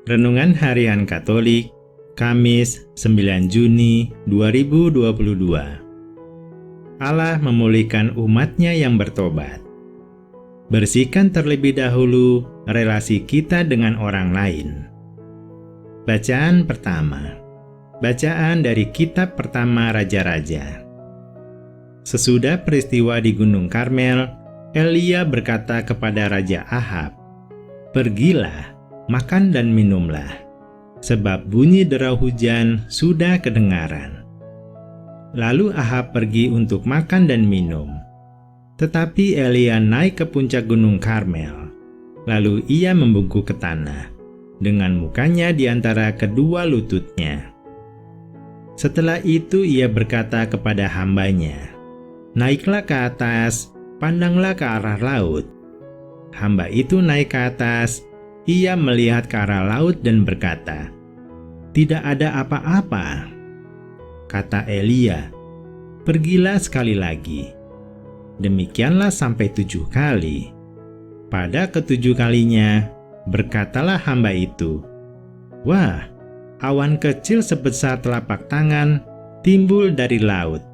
Renungan Harian Katolik, Kamis 9 Juni 2022. Allah memulihkan umat-Nya yang bertobat. Bersihkan terlebih dahulu relasi kita dengan orang lain. Bacaan pertama. Bacaan dari Kitab Pertama Raja-Raja. Sesudah peristiwa di Gunung Karmel, Elia berkata kepada Raja Ahab, "Pergilah, makan dan minumlah, sebab bunyi derau hujan sudah kedengaran." Lalu Ahab pergi untuk makan dan minum. Tetapi Elia naik ke puncak Gunung Karmel. Lalu ia membungkuk ke tanah, dengan mukanya di antara kedua lututnya. Setelah itu ia berkata kepada hambanya, "Naiklah ke atas, pandanglah ke arah laut." Hamba itu naik ke atas. Ia melihat ke arah laut dan berkata, "Tidak ada apa-apa." Kata Elia, "Pergilah sekali lagi." Demikianlah sampai 7 kali. Pada ke-7 kalinya, berkatalah hamba itu, "Wah, awan kecil sebesar telapak tangan timbul dari laut."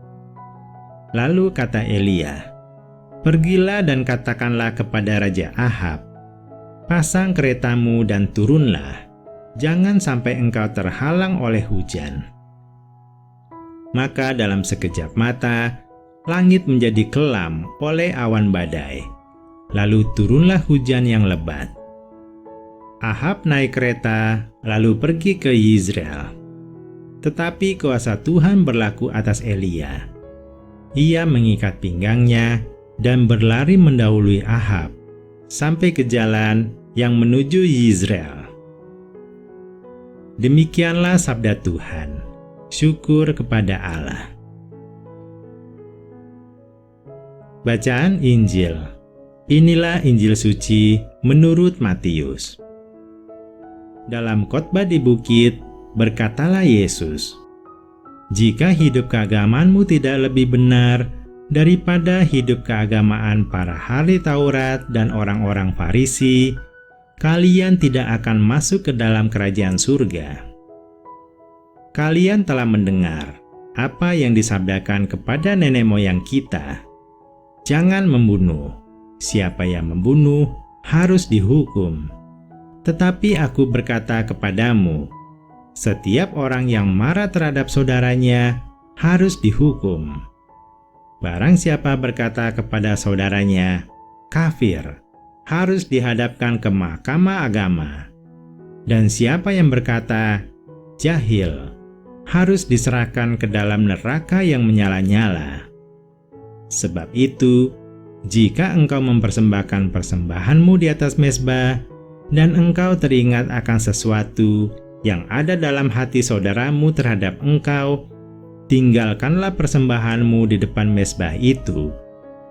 Lalu kata Elia, "Pergilah dan katakanlah kepada Raja Ahab, pasang keretamu dan turunlah, jangan sampai engkau terhalang oleh hujan." Maka dalam sekejap mata, langit menjadi kelam oleh awan badai, lalu turunlah hujan yang lebat. Ahab naik kereta, lalu pergi ke Yizreel. Tetapi kuasa Tuhan berlaku atas Elia. Ia mengikat pinggangnya dan berlari mendahului Ahab sampai ke jalan yang menuju Yizreel. Demikianlah sabda Tuhan. Syukur kepada Allah. Bacaan Injil. Inilah Injil suci menurut Matius. Dalam khotbah di bukit, berkatalah Yesus, "Jika hidup keagamaanmu tidak lebih benar daripada hidup keagamaan para ahli Taurat dan orang-orang Farisi, kalian tidak akan masuk ke dalam kerajaan surga. Kalian telah mendengar apa yang disabdakan kepada nenek moyang kita, 'Jangan membunuh. Siapa yang membunuh harus dihukum.' Tetapi aku berkata kepadamu, setiap orang yang marah terhadap saudaranya harus dihukum. Barang siapa berkata kepada saudaranya, 'Kafir,' harus dihadapkan ke mahkamah agama. Dan siapa yang berkata, 'Jahil,' harus diserahkan ke dalam neraka yang menyala-nyala. Sebab itu, jika engkau mempersembahkan persembahanmu di atas mezbah, dan engkau teringat akan sesuatu yang ada dalam hati saudaramu terhadap engkau, tinggalkanlah persembahanmu di depan mezbah itu,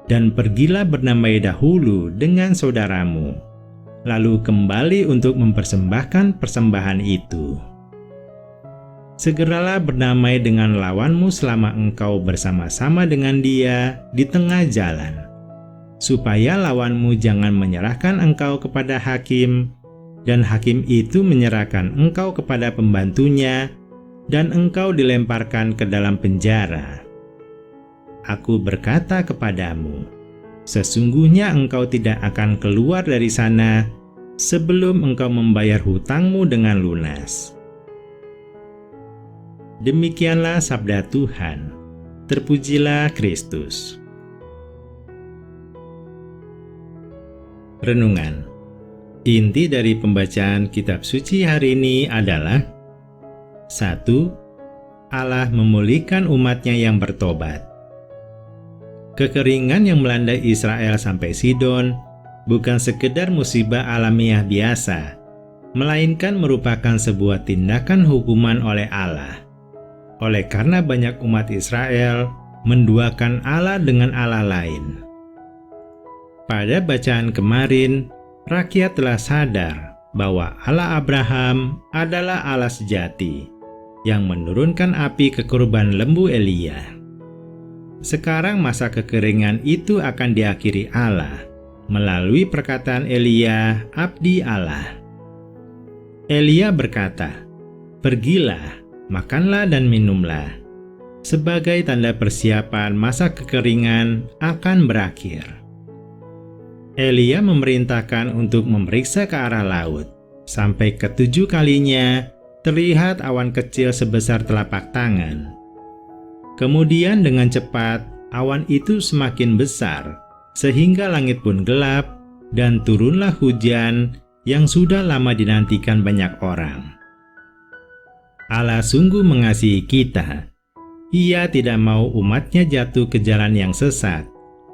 dan pergilah berdamai dahulu dengan saudaramu, lalu kembali untuk mempersembahkan persembahan itu. Segeralah berdamai dengan lawanmu selama engkau bersama-sama dengan dia di tengah jalan, supaya lawanmu jangan menyerahkan engkau kepada hakim, dan hakim itu menyerahkan engkau kepada pembantunya, dan engkau dilemparkan ke dalam penjara. Aku berkata kepadamu, sesungguhnya engkau tidak akan keluar dari sana sebelum engkau membayar hutangmu dengan lunas." Demikianlah sabda Tuhan. Terpujilah Kristus. Renungan. Inti dari pembacaan kitab suci hari ini adalah 1. Allah memulihkan umat-Nya yang bertobat. Kekeringan yang melanda Israel sampai Sidon bukan sekedar musibah alamiah biasa, melainkan merupakan sebuah tindakan hukuman oleh Allah. Oleh karena banyak umat Israel menduakan Allah dengan Allah lain. Pada bacaan kemarin, rakyat telah sadar bahwa Allah Abraham adalah Allah sejati yang menurunkan api ke kurban lembu Elia. Sekarang masa kekeringan itu akan diakhiri Allah melalui perkataan Elia, abdi Allah. Elia berkata, "Pergilah, makanlah dan minumlah, sebagai tanda persiapan masa kekeringan akan berakhir." Elia memerintahkan untuk memeriksa ke arah laut. Sampai ke-7 kalinya, terlihat awan kecil sebesar telapak tangan. Kemudian dengan cepat, awan itu semakin besar, sehingga langit pun gelap, dan turunlah hujan yang sudah lama dinantikan banyak orang. Allah sungguh mengasihi kita. Ia tidak mau umatnya jatuh ke jalan yang sesat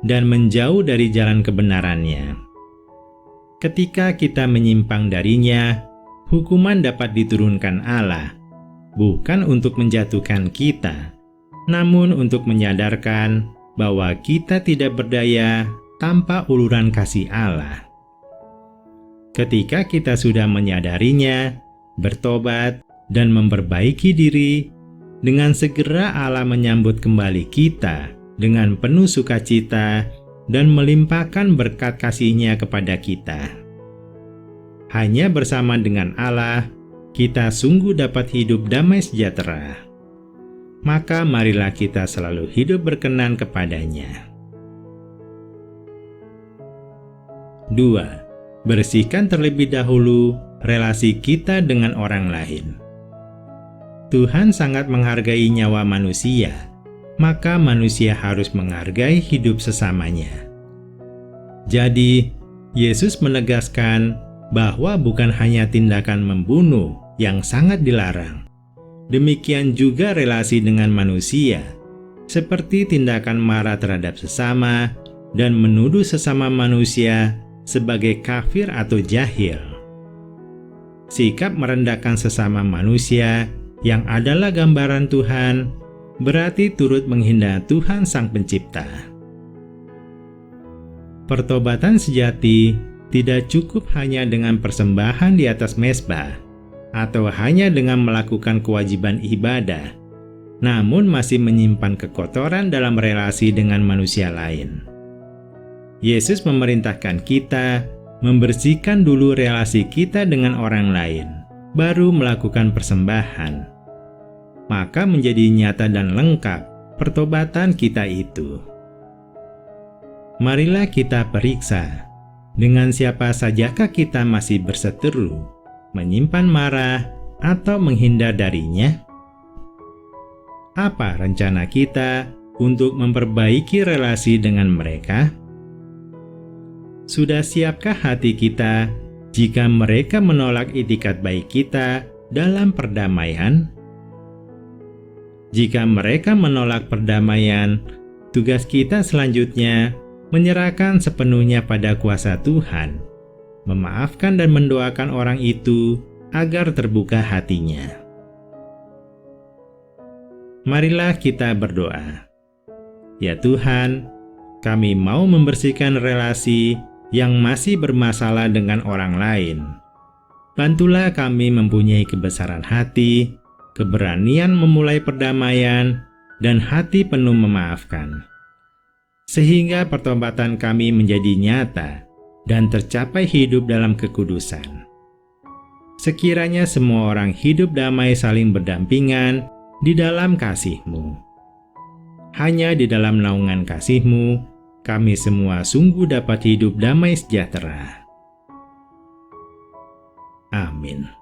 dan menjauh dari jalan kebenarannya. Ketika kita menyimpang darinya, hukuman dapat diturunkan Allah, bukan untuk menjatuhkan kita, namun untuk menyadarkan bahwa kita tidak berdaya tanpa uluran kasih Allah. Ketika kita sudah menyadarinya, bertobat, dan memperbaiki diri, dengan segera Allah menyambut kembali kita dengan penuh sukacita dan melimpahkan berkat kasih-Nya kepada kita. Hanya bersama dengan Allah, kita sungguh dapat hidup damai sejahtera. Maka marilah kita selalu hidup berkenan kepada-Nya. 2. Bersihkan terlebih dahulu relasi kita dengan orang lain. Tuhan sangat menghargai nyawa manusia, maka manusia harus menghargai hidup sesamanya. Jadi, Yesus menegaskan bahwa bukan hanya tindakan membunuh yang sangat dilarang, demikian juga relasi dengan manusia, seperti tindakan marah terhadap sesama dan menuduh sesama manusia sebagai kafir atau jahil. Sikap merendahkan sesama manusia yang adalah gambaran Tuhan berarti turut menghina Tuhan Sang Pencipta. Pertobatan sejati tidak cukup hanya dengan persembahan di atas mezbah atau hanya dengan melakukan kewajiban ibadah, namun masih menyimpan kekotoran dalam relasi dengan manusia lain. Yesus memerintahkan kita membersihkan dulu relasi kita dengan orang lain, baru melakukan persembahan. Maka menjadi nyata dan lengkap pertobatan kita itu. Marilah kita periksa, dengan siapa sajakah kita masih berseteru, menyimpan marah, atau menghindar darinya? Apa rencana kita untuk memperbaiki relasi dengan mereka? Sudah siapkah hati kita jika mereka menolak itikat baik kita dalam perdamaian? Jika mereka menolak perdamaian, tugas kita selanjutnya menyerahkan sepenuhnya pada kuasa Tuhan, memaafkan dan mendoakan orang itu agar terbuka hatinya. Marilah kita berdoa. Ya Tuhan, kami mau membersihkan relasi yang masih bermasalah dengan orang lain. Bantulah kami mempunyai kebesaran hati, keberanian memulai perdamaian, dan hati penuh memaafkan, sehingga pertobatan kami menjadi nyata dan tercapai hidup dalam kekudusan. Sekiranya semua orang hidup damai saling berdampingan di dalam kasih-Mu. Hanya di dalam naungan kasih-Mu, kami semua sungguh dapat hidup damai sejahtera. Amin.